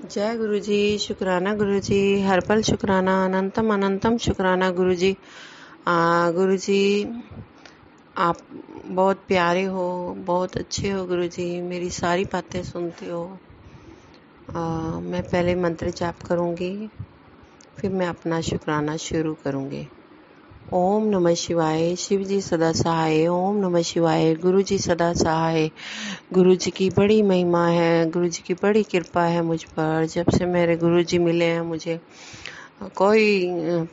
जय गुरु जी। शुक्राना गुरु जी, हर पल शुक्राना, अनंतम अनंतम शुक्राना गुरु जी। गुरु जी आप बहुत प्यारे हो, बहुत अच्छे हो गुरु जी, मेरी सारी बातें सुनते हो। मैं पहले मंत्र जाप करूंगी, फिर मैं अपना शुक्राना शुरू करूंगी। ओम नमः शिवाय। शिव जी सदा सहाय। ओम नमः शिवाय। गुरु जी सदा सहाय। गुरु जी की बड़ी महिमा है, गुरु जी की बड़ी कृपा है मुझ पर। जब से मेरे गुरु जी मिले हैं मुझे कोई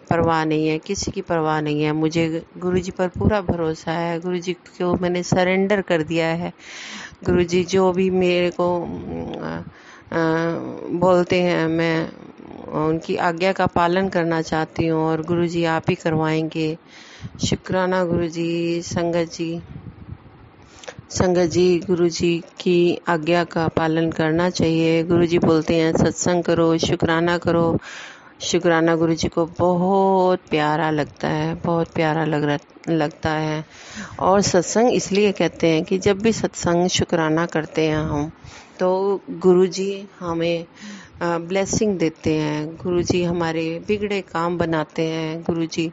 परवाह नहीं है, किसी की परवाह नहीं है। मुझे गुरु जी पर पूरा भरोसा है। गुरु जी को मैंने सरेंडर कर दिया है। गुरु जी जो भी मेरे को बोलते हैं, मैं उनकी आज्ञा का पालन करना चाहती हूँ और गुरु जी आप ही करवाएंगे। शुक्राना गुरु जी। संगत जी गुरु जी की आज्ञा का पालन करना चाहिए। गुरु जी बोलते हैं सत्संग करो, शुक्राना करो। शुक्राना गुरु जी को बहुत प्यारा लगता है, बहुत प्यारा लगता है। और सत्संग इसलिए कहते हैं कि जब भी सत्संग शुक्राना करते हैं हम, तो गुरु जी हमें ब्लेसिंग देते हैं। गुरु जी हमारे बिगड़े काम बनाते हैं। गुरु जी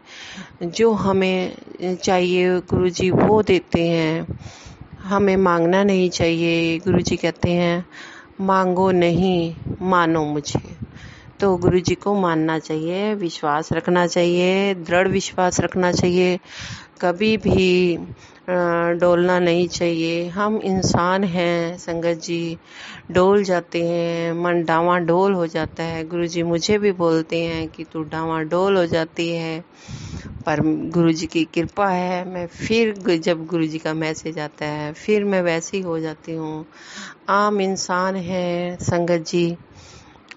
जो हमें चाहिए गुरु जी वो देते हैं। हमें मांगना नहीं चाहिए। गुरु जी कहते हैं मांगो नहीं, मानो मुझे। तो गुरु जी को मानना चाहिए, विश्वास रखना चाहिए, दृढ़ विश्वास रखना चाहिए। कभी भी डोलना नहीं चाहिए। हम इंसान हैं संगत जी, डोल जाते हैं, मन डावाडोल हो जाता है। गुरु जी मुझे भी बोलते हैं कि तू डावाडोल हो जाती है, पर गुरु जी की कृपा है, मैं फिर जब गुरु जी का मैसेज आता है फिर मैं वैसी हो जाती हूँ। आम इंसान है संगत जी,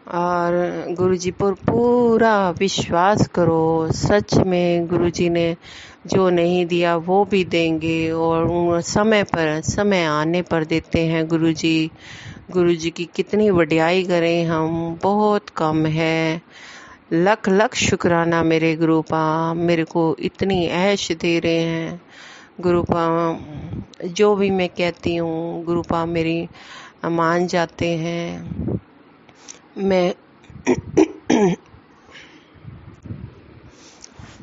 और गुरु जी पर पूरा विश्वास करो। सच में गुरु जी ने जो नहीं दिया वो भी देंगे, और समय आने पर देते हैं गुरु जी। गुरु जी की कितनी वड्याई करें हम, बहुत कम है। लख लख शुक्राना मेरे गुरुपा, मेरे को इतनी ऐश दे रहे हैं। गुरुपा जो भी मैं कहती हूँ गुरुपा मेरी मान जाते हैं। मैं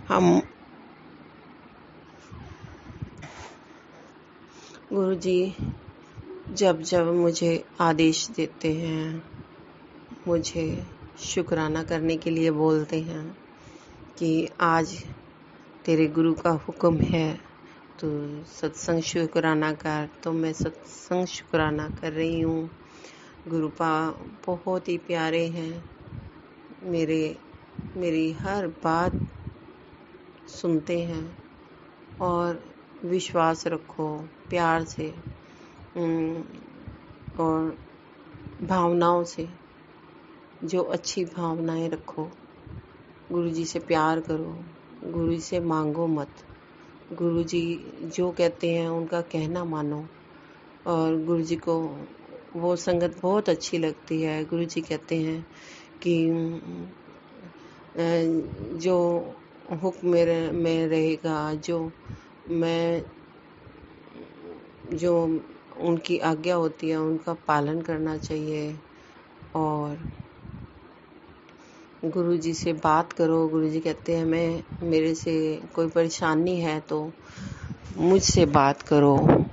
हम गुरु जी जब जब मुझे आदेश देते हैं, मुझे शुक्राना करने के लिए बोलते हैं कि आज तेरे गुरु का हुक्म है तो सत्संग शुक्राना कर, तो मैं सत्संग शुक्राना कर रही हूँ। गुरुपा बहुत ही प्यारे हैं, मेरी हर बात सुनते हैं। और विश्वास रखो प्यार से और भावनाओं से, जो अच्छी भावनाएं रखो। गुरु जी से प्यार करो, गुरु जी से मांगो मत। गुरु जी जो कहते हैं उनका कहना मानो। और गुरु जी को वो संगत बहुत अच्छी लगती है। गुरु जी कहते हैं कि जो हुक्म में रहेगा, जो उनकी आज्ञा होती है उनका पालन करना चाहिए। और गुरु जी से बात करो। गुरु जी कहते हैं मेरे से कोई परेशानी है तो मुझसे बात करो,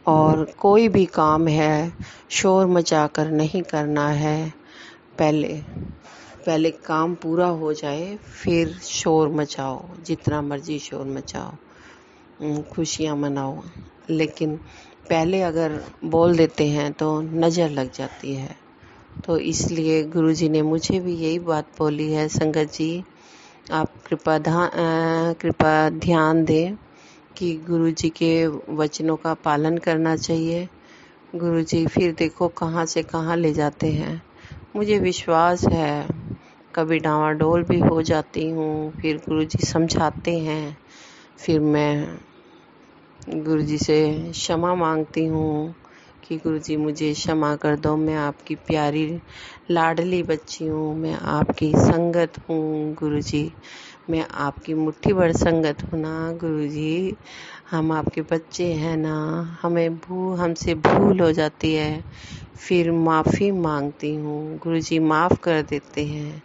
और कोई भी काम है शोर मचा कर नहीं करना है। पहले काम पूरा हो जाए फिर शोर मचाओ, जितना मर्जी शोर मचाओ, खुशियाँ मनाओ। लेकिन पहले अगर बोल देते हैं तो नज़र लग जाती है। तो इसलिए गुरु जी ने मुझे भी यही बात बोली है। संगत जी आप कृपा ध्यान दें कि गुरु जी के वचनों का पालन करना चाहिए। गुरु जी फिर देखो कहाँ से कहाँ ले जाते हैं। मुझे विश्वास है, कभी डांवाडोल भी हो जाती हूँ, फिर गुरु जी समझाते हैं, फिर मैं गुरु जी से क्षमा मांगती हूँ कि गुरु जी मुझे क्षमा कर दो, मैं आपकी प्यारी लाडली बच्ची हूँ, मैं आपकी संगत हूँ। गुरु जी मैं आपकी मुट्ठी भर संगत हूँ ना गुरुजी, हम आपके बच्चे हैं ना, हमसे भूल हो जाती है, फिर माफ़ी मांगती हूँ गुरुजी, माफ़ कर देते हैं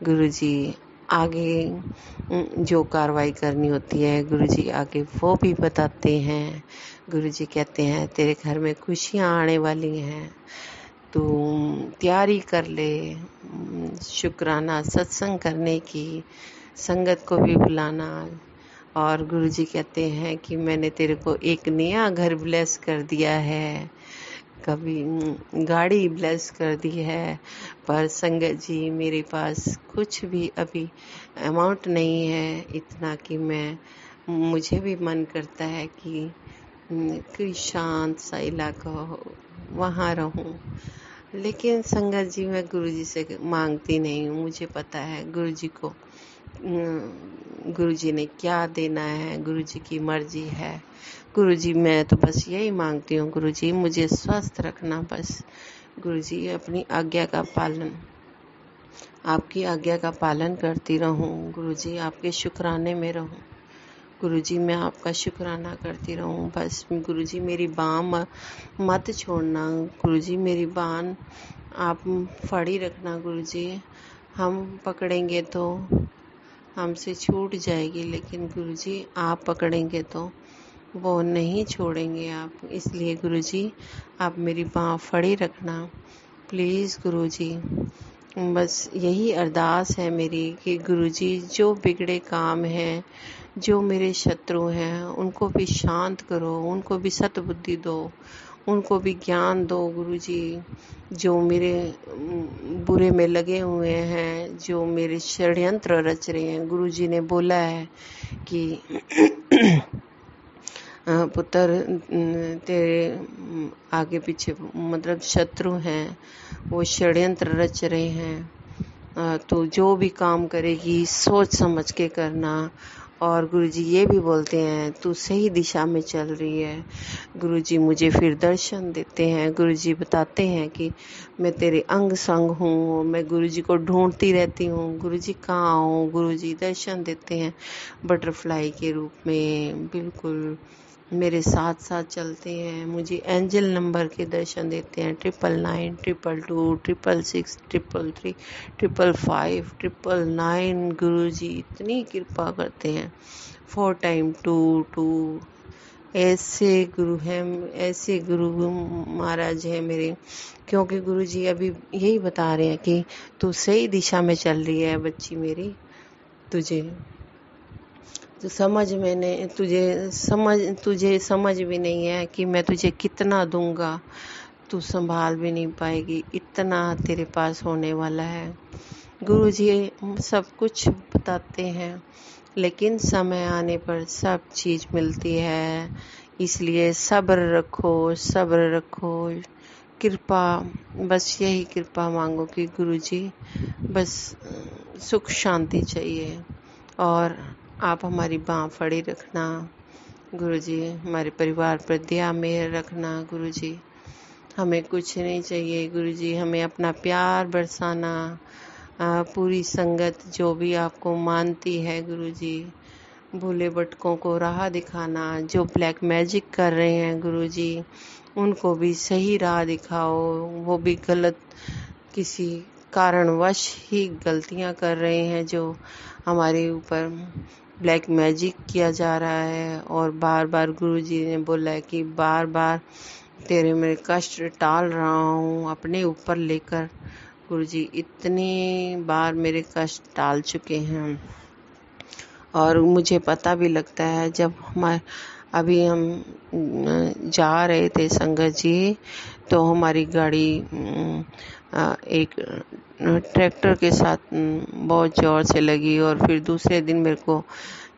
गुरुजी। आगे जो कार्रवाई करनी होती है गुरुजी आगे वो भी बताते हैं गुरुजी। कहते हैं तेरे घर में खुशियाँ आने वाली हैं, तू तैयारी कर ले शुक्राना सत्संग करने की, संगत को भी बुलाना। और गुरुजी कहते हैं कि मैंने तेरे को एक नया घर ब्लेस कर दिया है, कभी गाड़ी ब्लेस कर दी है, पर संगत जी मेरे पास कुछ भी अभी अमाउंट नहीं है इतना कि मुझे भी मन करता है कि कोई शांत सा इलाका हो, वहाँ रहूं। लेकिन संगत जी मैं गुरुजी से मांगती नहीं हूँ, मुझे पता है गुरुजी को गुरुजी ने क्या देना है, गुरुजी की मर्जी है। गुरुजी मैं तो बस यही मांगती हूँ गुरुजी, मुझे स्वस्थ रखना बस गुरुजी, अपनी आज्ञा का पालन, आपकी आज्ञा का पालन करती रहूं गुरुजी, आपके शुक्राने में रहूं गुरुजी, मैं आपका शुक्राना करती रहूं बस गुरुजी। मेरी बाँ मत छोड़ना गुरुजी, मेरी बाँ आप फड़ी रखना गुरुजी। हम पकड़ेंगे तो हमसे छूट जाएगी, लेकिन गुरुजी आप पकड़ेंगे तो वो नहीं छोड़ेंगे आप, इसलिए गुरुजी आप मेरी बाँ फड़ी रखना प्लीज़ गुरुजी। बस यही अरदास है मेरी कि गुरुजी जो बिगड़े काम हैं, जो मेरे शत्रु हैं, उनको भी शांत करो, उनको भी सतबुद्धि दो, उनको भी ज्ञान दो गुरुजी। जो मेरे बुरे में लगे हुए हैं, जो मेरे षड्यंत्र रच रहे हैं, गुरुजी ने बोला है कि पुत्र तेरे आगे पीछे मतलब शत्रु हैं, वो षड्यंत्र रच रहे हैं, तो जो भी काम करेगी सोच समझ के करना। और गुरुजी ये भी बोलते हैं तू सही दिशा में चल रही है गुरुजी, मुझे फिर दर्शन देते हैं गुरुजी, बताते हैं कि मैं तेरे अंग संग हूँ, मैं गुरुजी को ढूंढती रहती हूँ गुरुजी, कहाँ हूँ गुरुजी, दर्शन देते हैं बटरफ्लाई के रूप में, बिल्कुल मेरे साथ साथ चलते हैं, मुझे एंजल नंबर के दर्शन देते हैं 999, 222, 666, 333, 555, 999 गुरुजी इतनी कृपा करते हैं। 4 टाइम 2 ऐसे गुरु हैं, ऐसे गुरु महाराज हैं मेरे, क्योंकि गुरुजी अभी यही बता रहे हैं कि तू सही दिशा में चल रही है बच्ची मेरी, तुझे तो तुझे समझ भी नहीं है कि मैं तुझे कितना दूंगा, तू संभाल भी नहीं पाएगी, इतना तेरे पास होने वाला है। गुरुजी सब कुछ बताते हैं, लेकिन समय आने पर सब चीज मिलती है, इसलिए सब्र रखो कृपा, बस यही कृपा मांगो कि गुरुजी बस सुख शांति चाहिए, और आप हमारी बाँ फड़ी रखना गुरुजी, हमारे परिवार पर दया मेहर रखना गुरुजी। हमें कुछ नहीं चाहिए गुरुजी, हमें अपना प्यार बरसाना, पूरी संगत जो भी आपको मानती है गुरुजी, भूले भटकों को राह दिखाना, जो ब्लैक मैजिक कर रहे हैं गुरुजी उनको भी सही राह दिखाओ, वो भी गलत किसी कारणवश ही गलतियां कर रहे हैं, जो हमारे ऊपर ब्लैक मैजिक किया जा रहा है। और बार बार गुरुजी ने बोला है कि बार बार तेरे मेरे कष्ट टाल रहा हूँ अपने ऊपर लेकर गुरुजी, इतनी बार मेरे कष्ट टाल चुके हैं। और मुझे पता भी लगता है, जब अभी हम जा रहे थे संगत जी, तो हमारी गाड़ी एक ट्रैक्टर के साथ बहुत जोर से लगी, और फिर दूसरे दिन मेरे को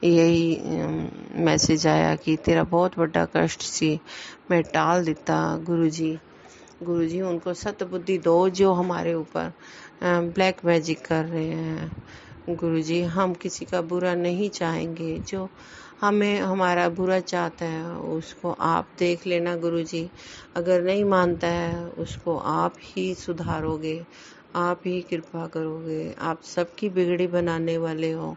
यही मैसेज आया कि तेरा बहुत बड़ा कष्ट सी मैं टाल देता गुरुजी उनको सतबुद्धि दो जो हमारे ऊपर ब्लैक मैजिक कर रहे हैं गुरुजी। हम किसी का बुरा नहीं चाहेंगे, जो हमें हमारा बुरा चाहता है उसको आप देख लेना गुरुजी। अगर नहीं मानता है उसको आप ही सुधारोगे, आप ही कृपा करोगे। आप सबकी बिगड़ी बनाने वाले हो,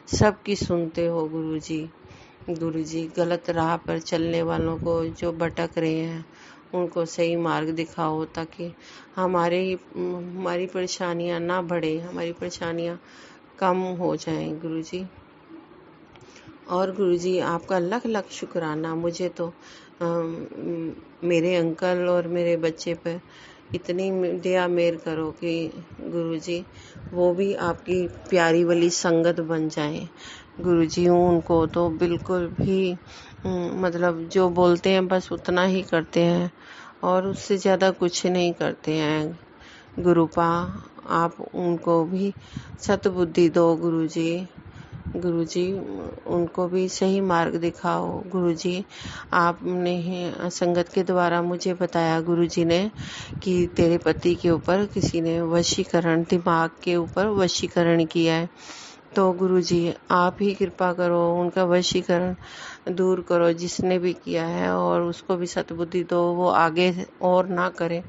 सबकी सुनते हो गुरुजी। गुरुजी गलत राह पर चलने वालों को, जो भटक रहे हैं, उनको सही मार्ग दिखाओ ताकि हमारी परेशानियां ना बढ़े, हमारी परेशानियां कम हो जाएं गुरुजी। और गुरुजी आपका लख लख शुक्राना। मुझे तो मेरे अंकल और मेरे बच्चे पर इतनी दया मेर करो कि गुरुजी वो भी आपकी प्यारी वाली संगत बन जाएं गुरुजी। उनको तो बिल्कुल भी मतलब जो बोलते हैं बस उतना ही करते हैं और उससे ज़्यादा कुछ नहीं करते हैं। गुरुपा आप उनको भी सतबुद्धि दो गुरुजी। गुरुजी उनको भी सही मार्ग दिखाओ गुरुजी। आपने ही संगत के द्वारा मुझे बताया गुरुजी ने कि तेरे पति के ऊपर किसी ने वशीकरण, दिमाग के ऊपर वशीकरण किया है। तो गुरुजी आप ही कृपा करो, उनका वशीकरण दूर करो जिसने भी किया है, और उसको भी सतबुद्धि दो, वो आगे और ना करे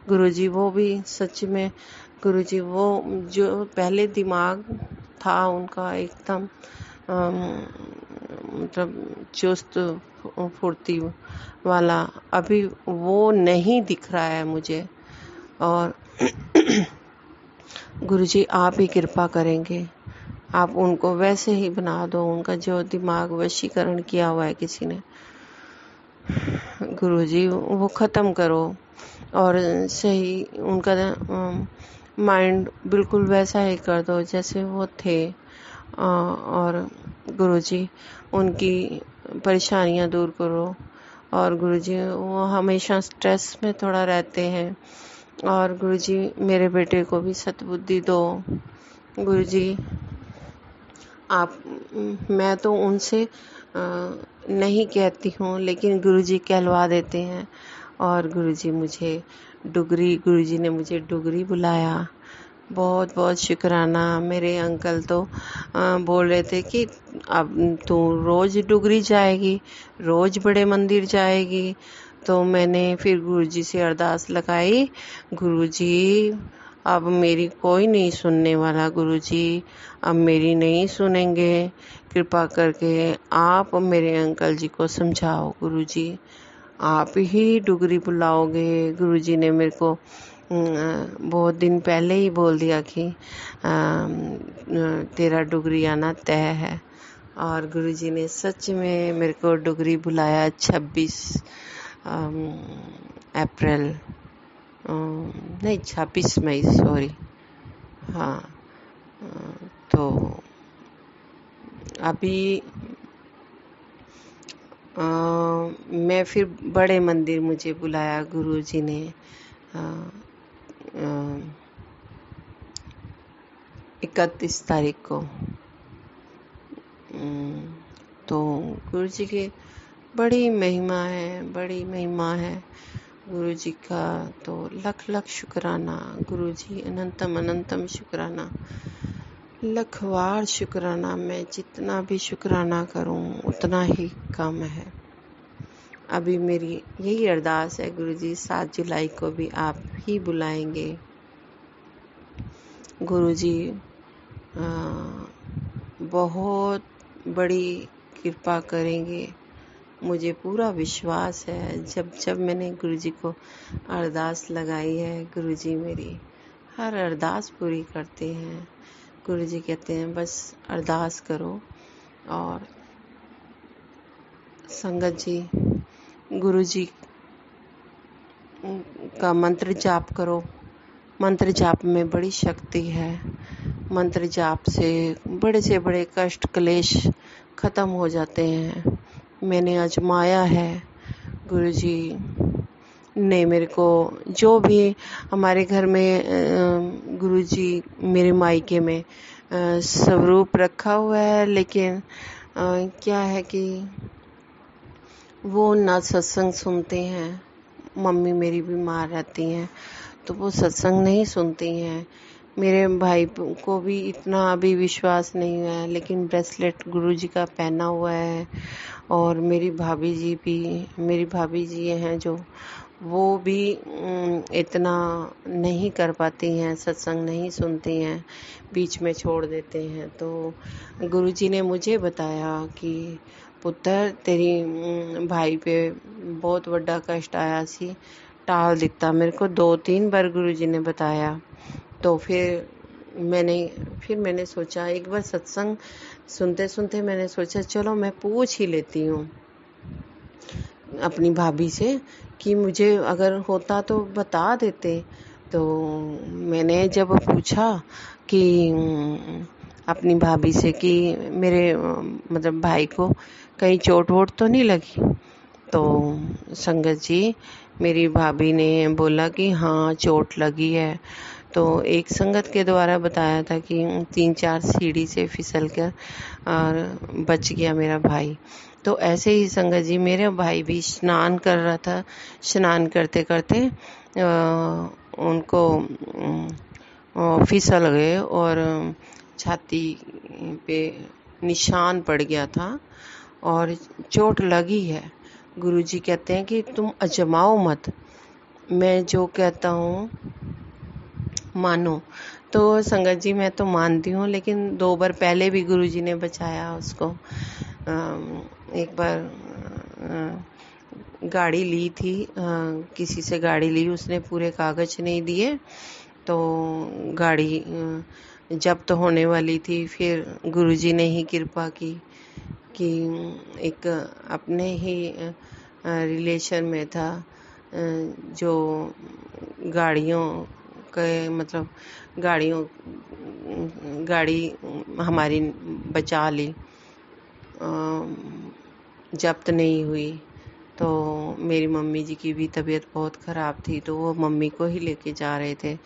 गुरुजी। वो भी सच में गुरुजी वो जो पहले दिमाग था उनका एकदम मतलब चुस्त फुर्ती वाला, अभी वो नहीं दिख रहा है मुझे। और गुरुजी आप ही कृपा करेंगे, आप उनको वैसे ही बना दो, उनका जो दिमाग वशीकरण किया हुआ है किसी ने गुरुजी वो ख़त्म करो और सही उनका माइंड बिल्कुल वैसा ही कर दो जैसे वो थे। और गुरुजी उनकी परेशानियां दूर करो। और गुरुजी वो हमेशा स्ट्रेस में थोड़ा रहते हैं, और गुरुजी मेरे बेटे को भी सतबुद्धि दो गुरुजी। मैं तो उनसे नहीं कहती हूँ लेकिन गुरुजी कहलवा देते हैं। और गुरुजी गुरुजी ने मुझे डुगरी बुलाया, बहुत बहुत शुक्राना। मेरे अंकल तो बोल रहे थे कि अब तू रोज डुगरी जाएगी, रोज बड़े मंदिर जाएगी। तो मैंने फिर गुरुजी से अरदास लगाई, गुरुजी अब मेरी कोई नहीं सुनने वाला गुरुजी, अब मेरी नहीं सुनेंगे, कृपा करके आप मेरे अंकल जी को समझाओ गुरुजी, आप ही डुगरी बुलाओगे। गुरुजी ने मेरे को बहुत दिन पहले ही बोल दिया कि तेरा डुगरी आना तय है। और गुरुजी ने सच में मेरे को डुगरी बुलाया 26 अप्रैल नहीं 26 मई सॉरी। हाँ तो अभी मैं फिर बड़े मंदिर मुझे बुलाया गुरुजी ने 31 तारीख को। तो गुरुजी की बड़ी महिमा है गुरुजी का। तो लख लख शुक्राना गुरुजी, अनंतम अनंतम शुक्राना, लखवार शुक्राना। मैं जितना भी शुक्राना करूं उतना ही कम है। अभी मेरी यही अरदास है गुरुजी, 7 जुलाई को भी आप ही बुलाएंगे गुरुजी। बहुत बड़ी कृपा करेंगे, मुझे पूरा विश्वास है। जब मैंने गुरुजी को अरदास लगाई है, गुरुजी मेरी हर अरदास पूरी करते हैं। गुरुजी कहते हैं बस अरदास करो। और संगत जी गुरुजी का मंत्र जाप करो। मंत्र जाप में बड़ी शक्ति है। मंत्र जाप से बड़े कष्ट क्लेश खत्म हो जाते हैं। मैंने आजमाया है। गुरुजी ने मेरे को जो भी हमारे घर में गुरुजी मेरे मायके में स्वरूप रखा हुआ है, लेकिन क्या है कि वो ना सत्संग सुनते हैं। मम्मी मेरी बीमार रहती हैं तो वो सत्संग नहीं सुनती हैं। मेरे भाई को भी इतना अभी विश्वास नहीं हुआ है, लेकिन ब्रेसलेट गुरुजी का पहना हुआ है। और मेरी भाभी जी हैं जो, वो भी इतना नहीं कर पाती हैं, सत्संग नहीं सुनती हैं, बीच में छोड़ देते हैं। तो गुरुजी ने मुझे बताया कि पुत्र तेरी भाई पे बहुत बड़ा कष्ट आया सी, टाल दिता। मेरे को 2-3 बार गुरुजी ने बताया। तो फिर मैंने सोचा, एक बार सत्संग सुनते सुनते मैंने सोचा चलो मैं पूछ ही लेती हूँ अपनी भाभी से कि मुझे अगर होता तो बता देते। तो मैंने जब पूछा कि अपनी भाभी से कि मेरे मतलब भाई को कहीं चोट वोट तो नहीं लगी, तो संगत जी मेरी भाभी ने बोला कि हाँ चोट लगी है। तो एक संगत के द्वारा बताया था कि 3-4 सीढ़ी से फिसल कर और बच गया मेरा भाई। तो ऐसे ही संगत जी मेरे भाई भी स्नान कर रहा था, स्नान करते करते उनको फिसल गए और छाती पे निशान पड़ गया था और चोट लगी है। गुरुजी कहते हैं कि तुम अजमाओ मत, मैं जो कहता हूँ मानो। तो संगत जी मैं तो मानती हूँ, लेकिन 2 बार पहले भी गुरुजी ने बचाया उसको। एक बार गाड़ी ली थी, किसी से गाड़ी ली, उसने पूरे कागज नहीं दिए, तो गाड़ी जब्त होने वाली थी। फिर गुरुजी ने ही कृपा की कि एक अपने ही रिलेशन में था जो गाड़ियों के मतलब गाड़ी हमारी बचा ली, जब्त नहीं हुई। तो मेरी मम्मी जी की भी तबीयत बहुत ख़राब थी, तो वो मम्मी को ही लेके जा रहे थे।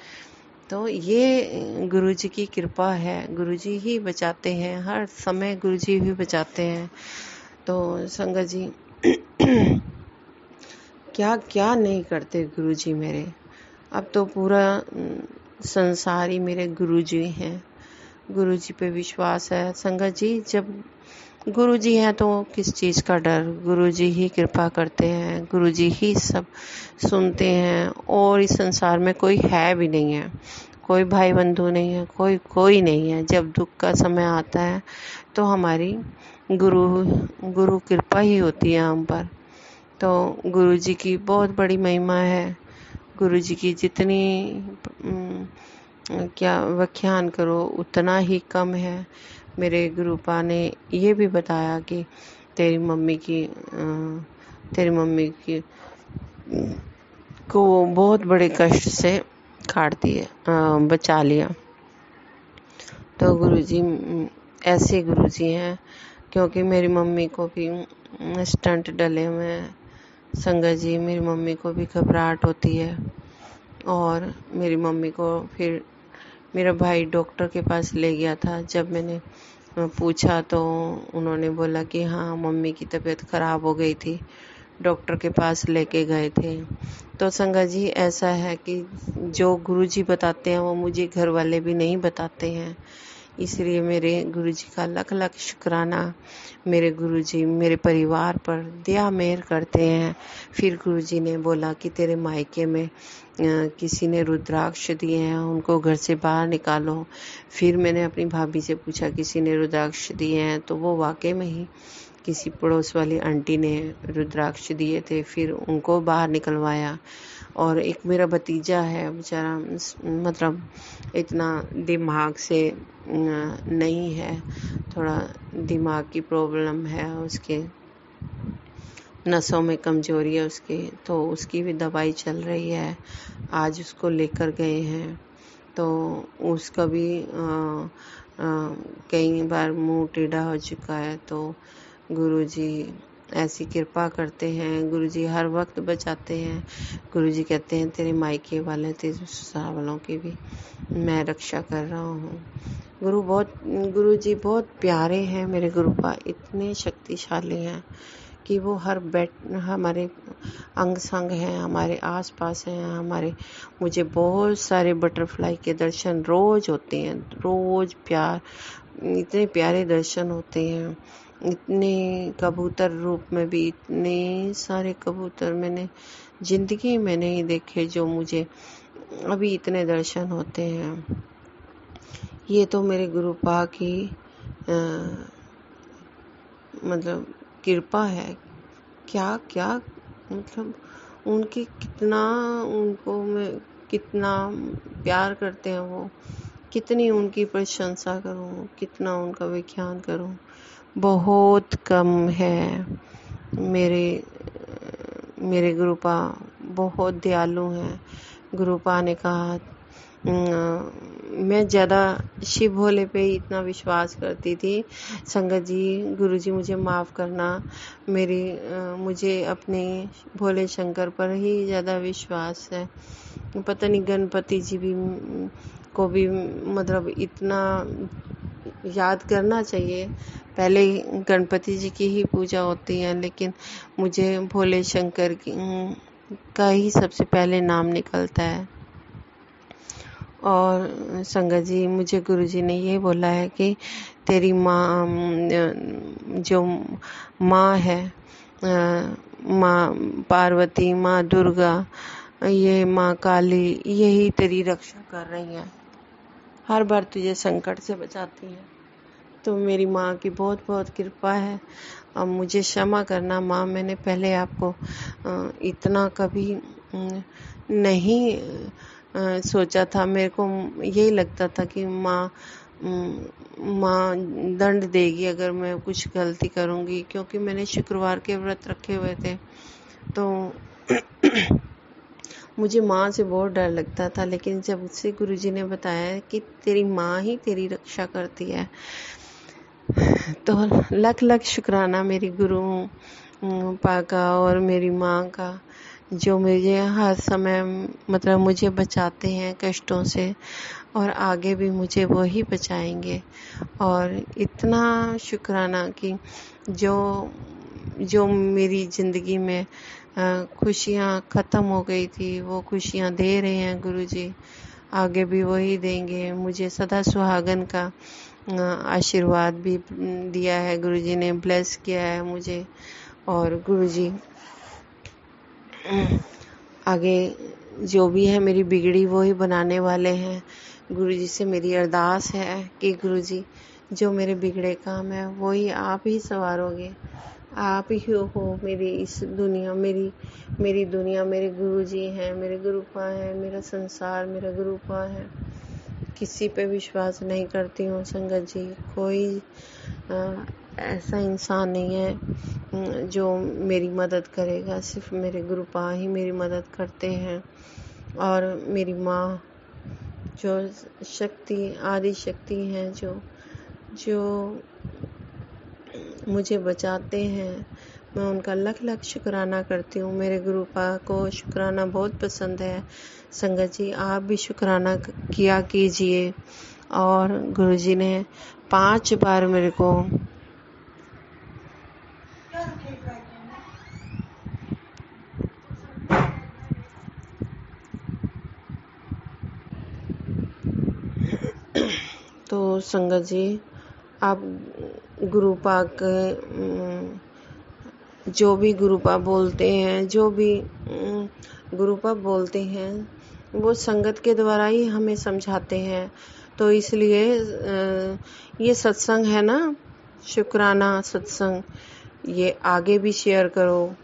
तो ये गुरुजी की कृपा है, गुरुजी ही बचाते हैं, हर समय गुरुजी ही बचाते हैं। तो संगत जी क्या क्या नहीं करते गुरुजी मेरे। अब तो पूरा संसार ही मेरे गुरुजी हैं। गुरुजी पे विश्वास है संगत जी। जब गुरुजी हैं तो किस चीज़ का डर, गुरुजी ही कृपा करते हैं, गुरुजी ही सब सुनते हैं। और इस संसार में कोई है भी नहीं है, कोई भाई बंधु नहीं है, कोई नहीं है। जब दुख का समय आता है तो हमारी गुरु कृपा ही होती है हम पर। तो गुरुजी की बहुत बड़ी महिमा है। गुरुजी की जितनी क्या व्याख्यान करो उतना ही कम है। मेरे गुरुपा ने ये भी बताया कि तेरी मम्मी की को बहुत बड़े कष्ट से काट दिए, बचा लिया। तो गुरुजी ऐसे गुरुजी हैं, क्योंकि मेरी मम्मी को भी स्टंट डले हुए हैं संगत जी। मेरी मम्मी को भी घबराहट होती है, और मेरी मम्मी को फिर मेरा भाई डॉक्टर के पास ले गया था। जब मैंने पूछा तो उन्होंने बोला कि हाँ मम्मी की तबीयत खराब हो गई थी, डॉक्टर के पास लेके गए थे। तो संगत जी ऐसा है कि जो गुरुजी बताते हैं वो मुझे घर वाले भी नहीं बताते हैं। इसलिए मेरे गुरुजी का लख लख शुक्राना। मेरे गुरुजी मेरे परिवार पर दया मेहर करते हैं। फिर गुरुजी ने बोला कि तेरे मायके में किसी ने रुद्राक्ष दिए हैं, उनको घर से बाहर निकालो। फिर मैंने अपनी भाभी से पूछा किसी ने रुद्राक्ष दिए हैं, तो वो वाकई में ही किसी पड़ोस वाली आंटी ने रुद्राक्ष दिए थे। फिर उनको बाहर निकलवाया। और एक मेरा भतीजा है, बेचारा मतलब इतना दिमाग से नहीं है, थोड़ा दिमाग की प्रॉब्लम है उसके, नसों में कमजोरी है उसके, तो उसकी भी दवाई चल रही है। आज उसको लेकर गए हैं, तो उसका भी कई बार मुंह टेढ़ा हो चुका है। तो गुरुजी ऐसी कृपा करते हैं, गुरुजी हर वक्त बचाते हैं। गुरुजी कहते हैं तेरे मायके वाले, तेरे ससुराल वालों की भी मैं रक्षा कर रहा हूँ। गुरुजी बहुत प्यारे हैं मेरे गुरुपा, इतने शक्तिशाली हैं कि वो हमारे अंग संग हैं, हमारे आसपास हैं। मुझे बहुत सारे बटरफ्लाई के दर्शन रोज होते हैं, रोज इतने प्यारे दर्शन होते हैं। इतने कबूतर रूप में भी इतने सारे कबूतर मैंने जिंदगी में नहीं देखे जो मुझे अभी इतने दर्शन होते हैं। ये तो मेरे गुरु पा की मतलब कृपा है। क्या क्या मतलब उनको मैं कितना प्यार करते हैं वो, कितनी उनकी प्रशंसा करूं, कितना उनका व्याख्यान करूं, बहुत कम है। मेरे गुरुपा बहुत दयालु हैं। गुरुपा ने कहा मैं ज़्यादा शिव भोले पे इतना विश्वास करती थी। संगत जी, गुरु जी मुझे माफ़ करना, मुझे अपने भोले शंकर पर ही ज़्यादा विश्वास है। पता नहीं गणपति जी को भी मतलब इतना याद करना चाहिए। पहले गणपति जी की ही पूजा होती है, लेकिन मुझे भोले शंकर का ही सबसे पहले नाम निकलता है। और संगत जी, मुझे गुरुजी ने ये बोला है कि तेरी माँ, जो माँ है, माँ पार्वती, माँ दुर्गा, ये माँ काली, यही तेरी रक्षा कर रही है, हर बार तुझे संकट से बचाती है। तो मेरी माँ की बहुत बहुत कृपा है। अब मुझे क्षमा करना माँ, मैंने पहले आपको इतना कभी नहीं सोचा था। मेरे को यही लगता था कि माँ दंड देगी अगर मैं कुछ गलती करूँगी, क्योंकि मैंने शुक्रवार के व्रत रखे हुए थे। तो मुझे माँ से बहुत डर लगता था, लेकिन जब से गुरुजी ने बताया कि तेरी माँ ही तेरी रक्षा करती है, तो लख लख शुक्राना मेरी गुरु पा का और मेरी माँ का, जो मुझे हर समय मतलब मुझे बचाते हैं कष्टों से, और आगे भी मुझे वो ही बचाएंगे। और इतना शुक्राना कि जो मेरी ज़िंदगी में खुशियाँ ख़त्म हो गई थी, वो खुशियाँ दे रहे हैं गुरुजी, आगे भी वही देंगे। मुझे सदा सुहागन का आशीर्वाद भी दिया है, गुरुजी ने ब्लेस किया है मुझे। और गुरुजी आगे जो भी है मेरी बिगड़ी वो ही बनाने वाले हैं। गुरुजी से मेरी अरदास है कि गुरुजी, जो मेरे बिगड़े काम है वो ही आप ही संवारोगे, आप ही हो मेरी इस दुनिया, मेरी दुनिया मेरे गुरुजी हैं, मेरे गुरुपा हैं, मेरा संसार मेरा गुरुपा है। किसी पे विश्वास नहीं करती हूँ संगत जी, कोई ऐसा इंसान नहीं है जो मेरी मदद करेगा, सिर्फ मेरे गुरुपा ही मेरी मदद करते हैं। और मेरी माँ जो आदि शक्ति हैं, जो मुझे बचाते हैं, मैं उनका लख लख शुक्राना करती हूँ। मेरे गुरुपा को शुक्राना बहुत पसंद है। संगत जी, आप भी शुक्राना किया कीजिए। और गुरुजी ने 5 बार मेरे को तो संगत जी, आप गुरुपा के जो भी गुरुपा बोलते हैं, गुरुपा बोलते हैं, वो संगत के द्वारा ही हमें समझाते हैं। तो इसलिए ये सत्संग है ना, शुक्राना सत्संग, ये आगे भी शेयर करो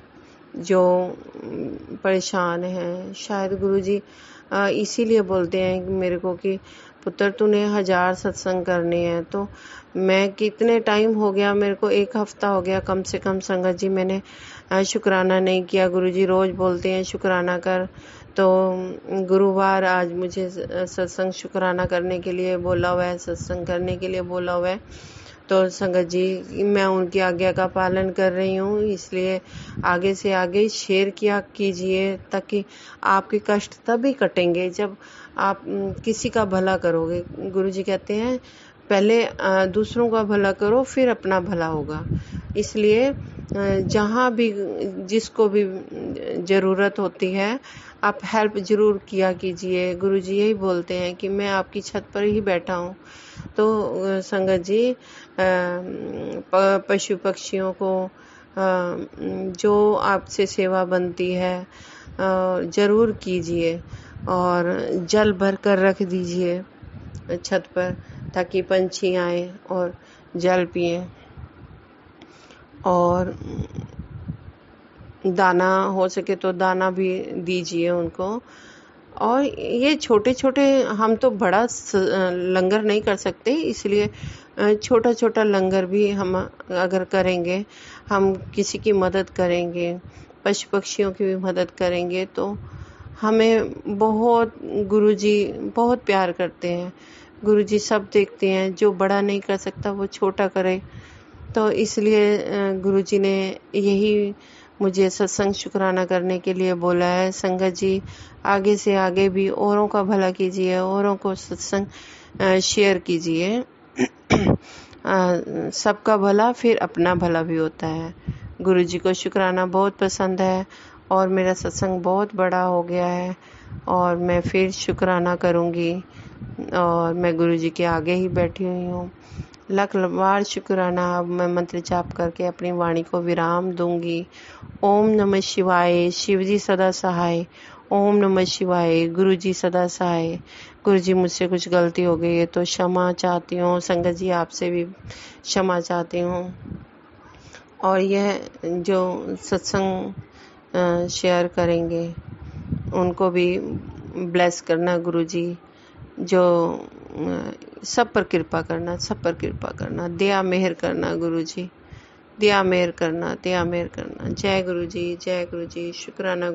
जो परेशान हैं। शायद गुरुजी इसीलिए बोलते हैं मेरे को कि पुत्र तूने 1000 सत्संग करने हैं। तो मैं कितने टाइम हो गया, मेरे को 1 हफ्ता हो गया कम से कम संगत जी, मैंने शुक्राना नहीं किया। गुरुजी रोज बोलते हैं शुक्राना कर, तो गुरुवार आज मुझे सत्संग शुक्राना करने के लिए बोला हुआ है, सत्संग करने के लिए बोला हुआ है। तो संगत जी, मैं उनकी आज्ञा का पालन कर रही हूँ, इसलिए आगे से आगे शेयर किया कीजिए, ताकि आपके कष्ट तभी कटेंगे जब आप किसी का भला करोगे। गुरुजी कहते हैं पहले दूसरों का भला करो, फिर अपना भला होगा। इसलिए जहाँ भी जिसको भी ज़रूरत होती है आप हेल्प ज़रूर किया कीजिए। गुरुजी यही बोलते हैं कि मैं आपकी छत पर ही बैठा हूँ। तो संगत जी पशु पक्षियों को जो आपसे सेवा बनती है ज़रूर कीजिए और जल भर कर रख दीजिए छत पर ताकि पंछी आए और जल पिएं। और दाना हो सके तो दाना भी दीजिए उनको। और ये छोटे छोटे हम तो बड़ा लंगर नहीं कर सकते, इसलिए छोटा छोटा लंगर भी हम अगर करेंगे, हम किसी की मदद करेंगे, पशु पक्षियों की भी मदद करेंगे तो हमें बहुत गुरुजी बहुत प्यार करते हैं। गुरुजी सब देखते हैं, जो बड़ा नहीं कर सकता वो छोटा करे। तो इसलिए गुरुजी ने यही मुझे सत्संग शुक्राना करने के लिए बोला है। संगत जी आगे से आगे भी औरों का भला कीजिए, औरों को सत्संग शेयर कीजिए। सबका भला फिर अपना भला भी होता है। गुरुजी को शुक्राना बहुत पसंद है और मेरा सत्संग बहुत बड़ा हो गया है और मैं फिर शुक्राना करूँगी और मैं गुरुजी के आगे ही बैठी हुई हूँ। लाख बार शुक्राना। अब मैं मंत्र जाप करके अपनी वाणी को विराम दूंगी। ओम नमः शिवाय। शिवजी सदा सहाय। ओम नमः शिवाय। गुरुजी सदा सहाय। गुरुजी मुझसे कुछ गलती हो गई है तो क्षमा चाहती हूँ। संगत जी आपसे भी क्षमा चाहती हूँ। और यह जो सत्संग शेयर करेंगे उनको भी ब्लेस करना गुरुजी। जो सब पर कृपा करना, सब पर कृपा करना, दया मेहर करना गुरुजी, दया मेहर करना, दया मेहर करना। जय गुरुजी, जय गुरुजी। शुक्राना।